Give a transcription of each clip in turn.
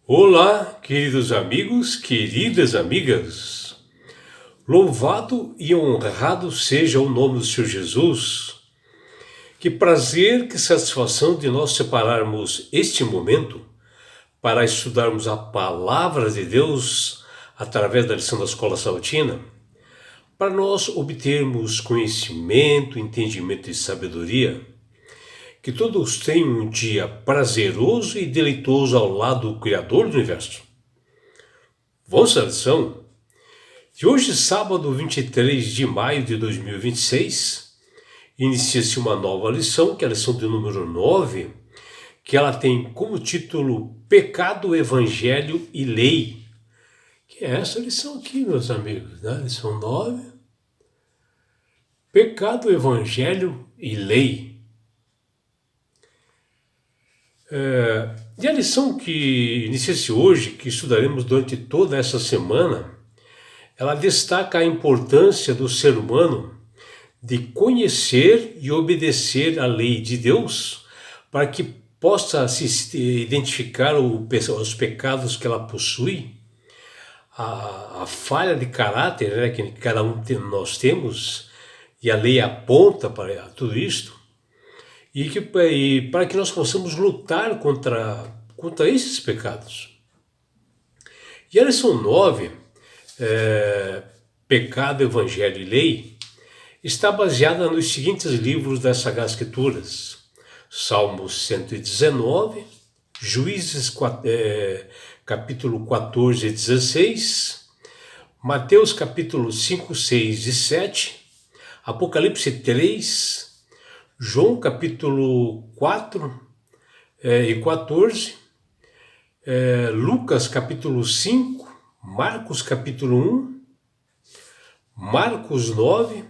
Olá, queridos amigos, queridas amigas. Louvado e honrado seja o nome do Senhor Jesus. Que prazer, que satisfação de nós separarmos este momento para estudarmos a palavra de Deus através da lição da Escola Sabatina, para nós obtermos conhecimento, entendimento e sabedoria. Que todos tenham um dia prazeroso e deleitoso ao lado do Criador do Universo. Vamos à lição? De hoje, sábado 23 de maio de 2026, inicia-se uma nova lição, que é a lição de número 9, que ela tem como título Pecado, Evangelho e Lei. Que é essa lição aqui, meus amigos, né? Lição 9. Pecado, Evangelho e Lei. E a lição que inicia-se hoje, que estudaremos durante toda essa semana, ela destaca a importância do ser humano de conhecer e obedecer a lei de Deus para que possa se identificar os pecados que ela possui, a falha de caráter, né, que cada um de nós temos, e a lei aponta para tudo isto. E para que nós possamos lutar contra esses pecados. E a lição 9, Pecado, Evangelho e Lei, está baseada nos seguintes livros das Sagradas Escrituras: Salmos 119, Juízes capítulo 14 e 16, Mateus capítulo 5, 6 e 7, Apocalipse 3, João capítulo 4 e 14, Lucas capítulo 5, Marcos capítulo 1, Marcos 9,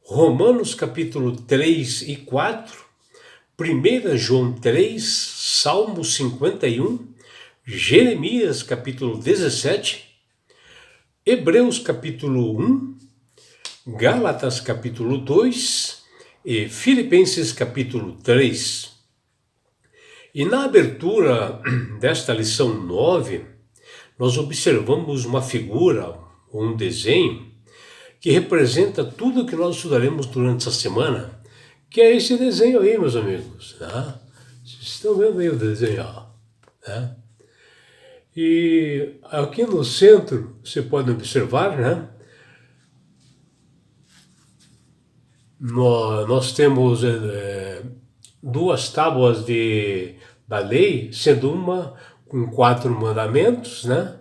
Romanos capítulo 3 e 4, 1 João 3, Salmo 51, Jeremias capítulo 17, Hebreus capítulo 1, Gálatas capítulo 2, e Filipenses capítulo 3. E na abertura desta lição 9, nós observamos uma figura, um desenho, que representa tudo o que nós estudaremos durante essa semana, que é esse desenho aí, meus amigos. Né? Vocês estão vendo aí o desenho, né? E aqui no centro, você pode observar, né? Nós temos duas tábuas da lei, sendo uma com 4 mandamentos, né?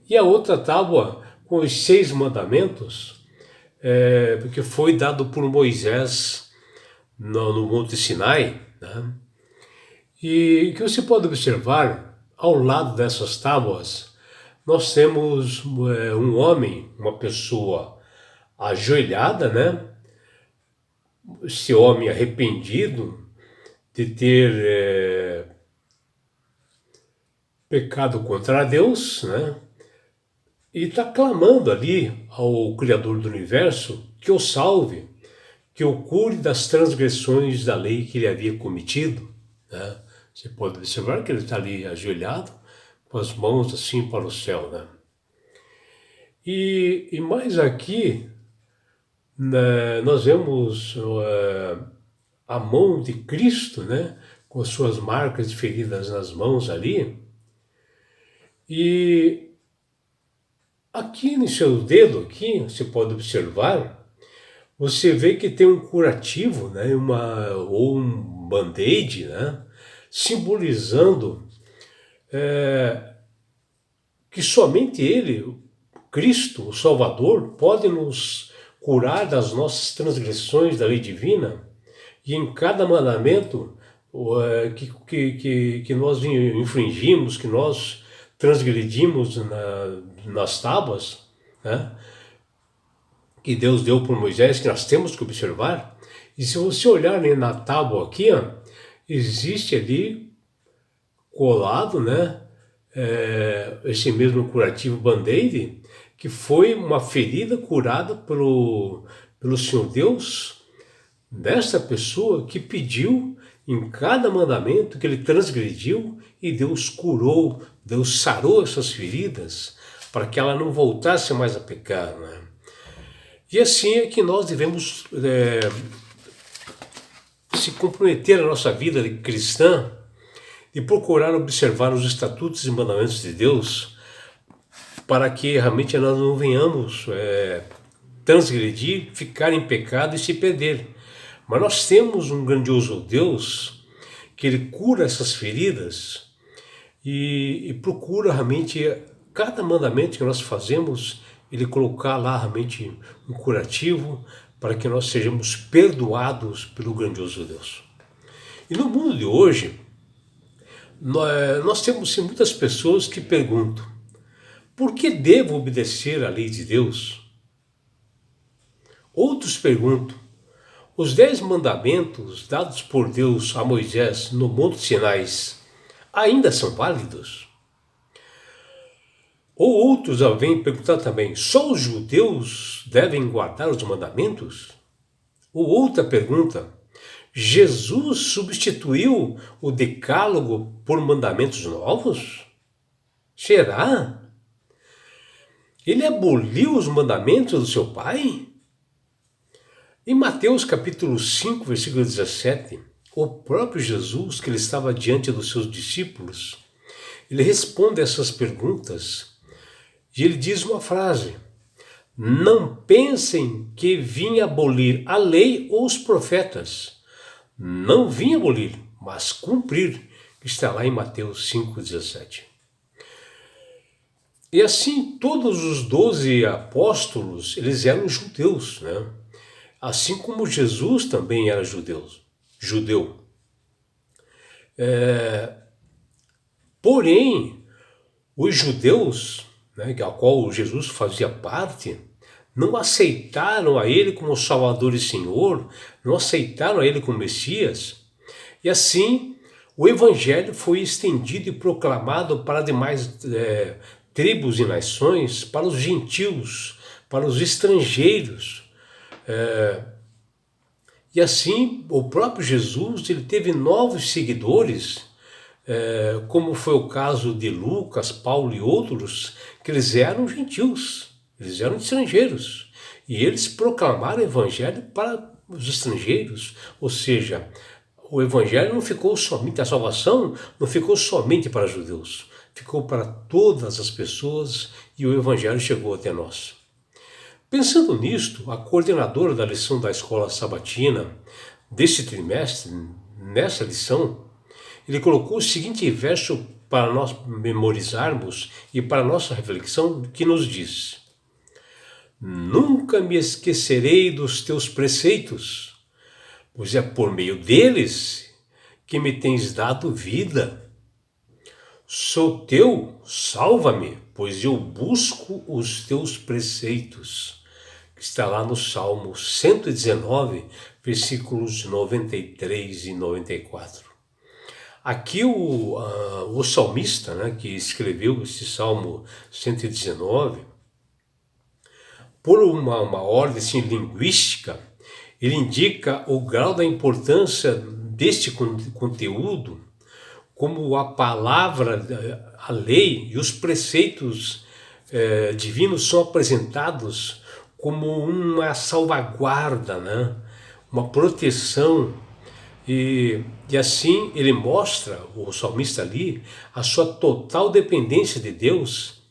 E a outra tábua com os 6 mandamentos, porque foi dado por Moisés no Monte Sinai, né? E que você pode observar, ao lado dessas tábuas, nós temos um homem, uma pessoa ajoelhada, né? Esse homem arrependido de ter pecado contra Deus, né? E está clamando ali ao Criador do Universo que o salve, que o cure das transgressões da lei que ele havia cometido, né? Você pode observar que ele está ali ajoelhado, com as mãos assim para o céu, né? E mais aqui, nós vemos a mão de Cristo, né, com as suas marcas de feridas nas mãos ali. E aqui no seu dedo, aqui, você pode observar, você vê que tem um curativo, né, ou um band-aid, né, simbolizando que somente Ele, Cristo, o Salvador, pode nos curar das nossas transgressões da lei divina, e em cada mandamento que nós infringimos, que nós transgredimos nas tábuas, né, que Deus deu por Moisés, que nós temos que observar. E se você olhar na tábua aqui, existe ali colado, né, esse mesmo curativo band-aid, que foi uma ferida curada pelo Senhor Deus, dessa pessoa que pediu em cada mandamento que ele transgrediu e Deus curou, Deus sarou essas feridas para que ela não voltasse mais a pecar, né? E assim é que nós devemos se comprometer a nossa vida de cristã e procurar observar os estatutos e mandamentos de Deus para que realmente nós não venhamos transgredir, ficar em pecado e se perder. Mas nós temos um grandioso Deus que ele cura essas feridas e procura realmente cada mandamento que nós fazemos, ele colocar lá realmente um curativo para que nós sejamos perdoados pelo grandioso Deus. E no mundo de hoje, nós temos sim, muitas pessoas que perguntam: por que devo obedecer à lei de Deus? Outros perguntam: os 10 mandamentos dados por Deus a Moisés no Monte Sinai ainda são válidos? Ou outros vêm perguntar também: só os judeus devem guardar os mandamentos? Ou outra pergunta: Jesus substituiu o decálogo por mandamentos novos? Será? Ele aboliu os mandamentos do seu pai? Em Mateus capítulo 5, versículo 17, o próprio Jesus, que ele estava diante dos seus discípulos, ele responde a essas perguntas e ele diz uma frase: não pensem que vim abolir a lei ou os profetas. Não vim abolir, mas cumprir, que está lá em Mateus 5,17. E assim, todos os 12 apóstolos, eles eram judeus, né? Assim como Jesus também era judeu. Porém, os judeus, né, ao qual Jesus fazia parte, não aceitaram a ele como Salvador e Senhor, não aceitaram a ele como Messias, e assim o Evangelho foi estendido e proclamado para demais tribos e nações, para os gentios, para os estrangeiros. E assim o próprio Jesus ele teve novos seguidores, como foi o caso de Lucas, Paulo e outros, que eles eram gentios, eles eram estrangeiros, e eles proclamaram o evangelho para os estrangeiros, ou seja, o evangelho não ficou somente, a salvação não ficou somente para judeus, ficou para todas as pessoas e o evangelho chegou até nós. Pensando nisto, a coordenadora da lição da escola sabatina deste trimestre, nessa lição, ele colocou o seguinte verso para nós memorizarmos e para nossa reflexão, que nos diz: nunca me esquecerei dos teus preceitos, pois é por meio deles que me tens dado vida. Sou teu, salva-me, pois eu busco os teus preceitos. Está lá no Salmo 119, versículos 93 e 94. Aqui o salmista, né, que escreveu esse Salmo 119, por uma ordem assim, linguística, ele indica o grau da importância deste conteúdo, como a palavra, a lei e os preceitos divinos são apresentados como uma salvaguarda, né? Uma proteção. E assim ele mostra, o salmista ali, a sua total dependência de Deus,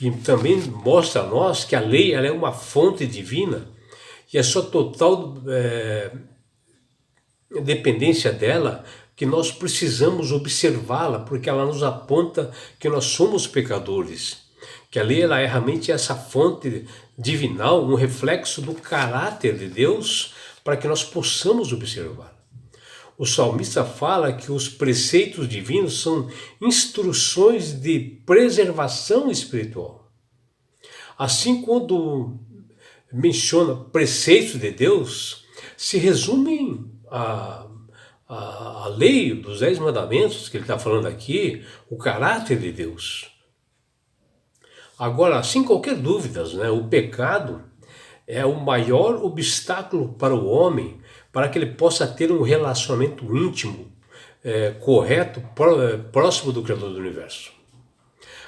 e também mostra a nós que a lei ela é uma fonte divina, e a sua total dependência dela, que nós precisamos observá-la, porque ela nos aponta que nós somos pecadores, que a lei ela é realmente essa fonte divinal, um reflexo do caráter de Deus, para que nós possamos observar. O salmista fala que os preceitos divinos são instruções de preservação espiritual. Assim, quando menciona preceitos de Deus, se resumem a lei dos 10 mandamentos que ele está falando aqui, o caráter de Deus. Agora, sem qualquer dúvida, né, o pecado é o maior obstáculo para o homem para que ele possa ter um relacionamento íntimo, correto, próximo do Criador do Universo.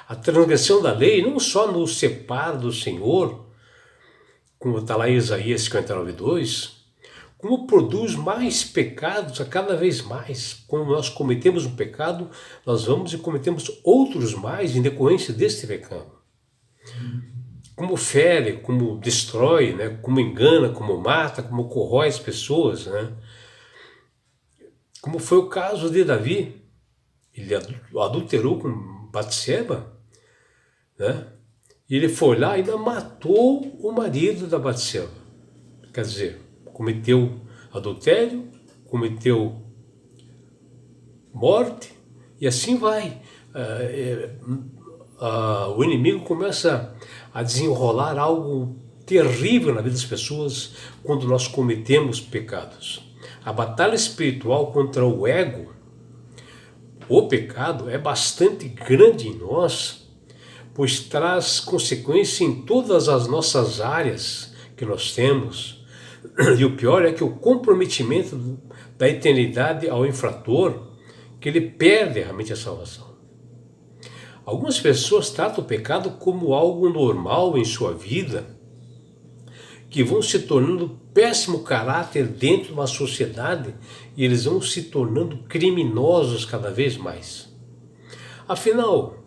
A transgressão da lei não só nos separa do Senhor, como está lá em Isaías 59:2, como produz mais pecados a cada vez mais. Quando nós cometemos um pecado, nós vamos e cometemos outros mais em decorrência deste pecado. Como fere, como destrói, né? Como engana, como mata, como corrói as pessoas, né? Como foi o caso de Davi. Ele adulterou com Batseba, né? E ele foi lá e ainda matou o marido da Batseba. Quer dizer, cometeu adultério, cometeu morte, e assim vai. O inimigo começa a desenrolar algo terrível na vida das pessoas quando nós cometemos pecados. A batalha espiritual contra o ego, o pecado, é bastante grande em nós, pois traz consequência em todas as nossas áreas que nós temos. E o pior é que o comprometimento da eternidade ao infrator, que ele perde realmente a salvação. Algumas pessoas tratam o pecado como algo normal em sua vida, que vão se tornando péssimo caráter dentro de uma sociedade e eles vão se tornando criminosos cada vez mais. Afinal,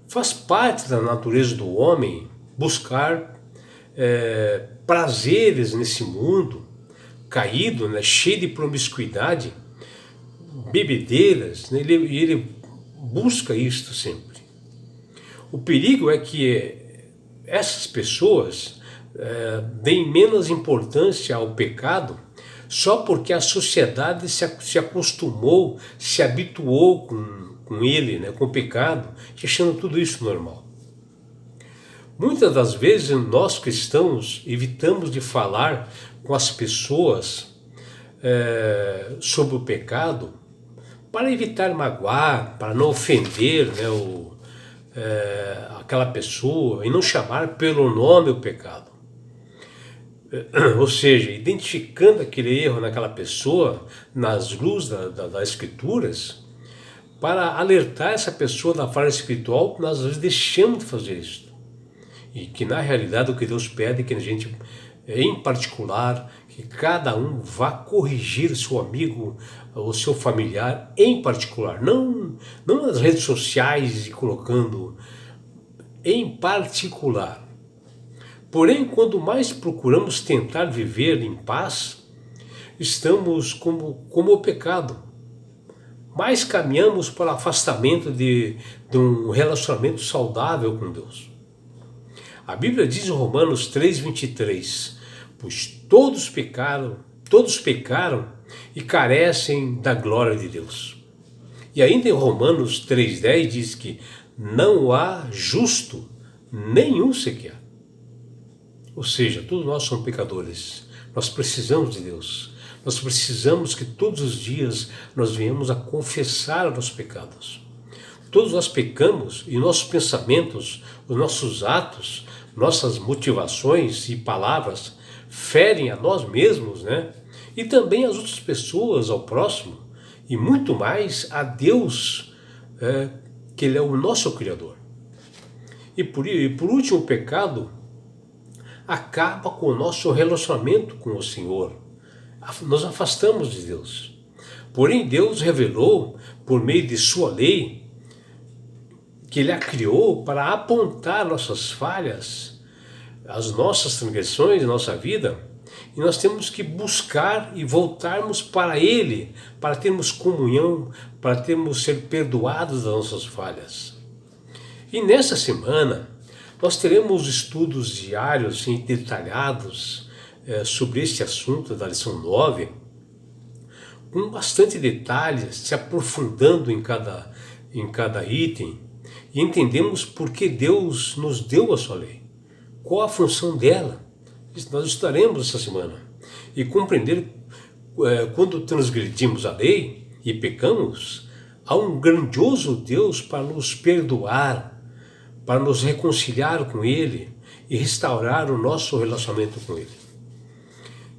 faz parte da natureza do homem buscar prazeres nesse mundo caído, né, cheio de promiscuidade, bebedeiras, né, ele busca isto sempre. O perigo é que essas pessoas deem menos importância ao pecado só porque a sociedade se acostumou, se habituou com ele, né, com o pecado, achando tudo isso normal. Muitas das vezes nós cristãos evitamos de falar com as pessoas sobre o pecado para evitar magoar, para não ofender, né, aquela pessoa e não chamar pelo nome o pecado. Ou seja, identificando aquele erro naquela pessoa, nas luzes das Escrituras, para alertar essa pessoa da falha espiritual, nós às vezes deixamos de fazer isso. E que na realidade o que Deus pede é que a gente, em particular, que cada um vá corrigir o seu amigo, o seu familiar em particular, não nas redes sociais e colocando em particular. Porém, quando mais procuramos tentar viver em paz, estamos como o pecado. Mais caminhamos para o afastamento de um relacionamento saudável com Deus. A Bíblia diz em Romanos 3:23, pois todos pecaram e carecem da glória de Deus. E ainda em Romanos 3:10 diz que não há justo nenhum sequer. Ou seja, todos nós somos pecadores, nós precisamos de Deus, nós precisamos que todos os dias nós venhamos a confessar os nossos pecados. Todos nós pecamos e nossos pensamentos, os nossos atos, nossas motivações e palavras ferem a nós mesmos, né? E também às outras pessoas, ao próximo, e muito mais a Deus, que Ele é o nosso Criador. E por último, o pecado acaba com o nosso relacionamento com o Senhor. Nos afastamos de Deus. Porém, Deus revelou, por meio de sua lei, que Ele a criou para apontar nossas falhas, as nossas transgressões em nossa vida, e nós temos que buscar e voltarmos para Ele, para termos comunhão, para ser perdoados das nossas falhas. E nessa semana, nós teremos estudos diários e detalhados sobre este assunto da lição 9, com bastante detalhes, se aprofundando em cada item, e entendemos por que Deus nos deu a sua lei, qual a função dela. Isso nós estudaremos essa semana, e compreender quando transgredimos a lei e pecamos, há um grandioso Deus para nos perdoar, para nos reconciliar com Ele e restaurar o nosso relacionamento com Ele.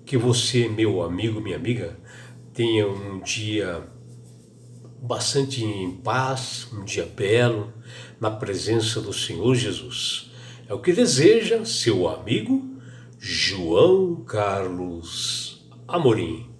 Que você, meu amigo, minha amiga, tenha um dia bastante em paz, um dia belo, na presença do Senhor Jesus. É o que deseja seu amigo João Carlos Amorim.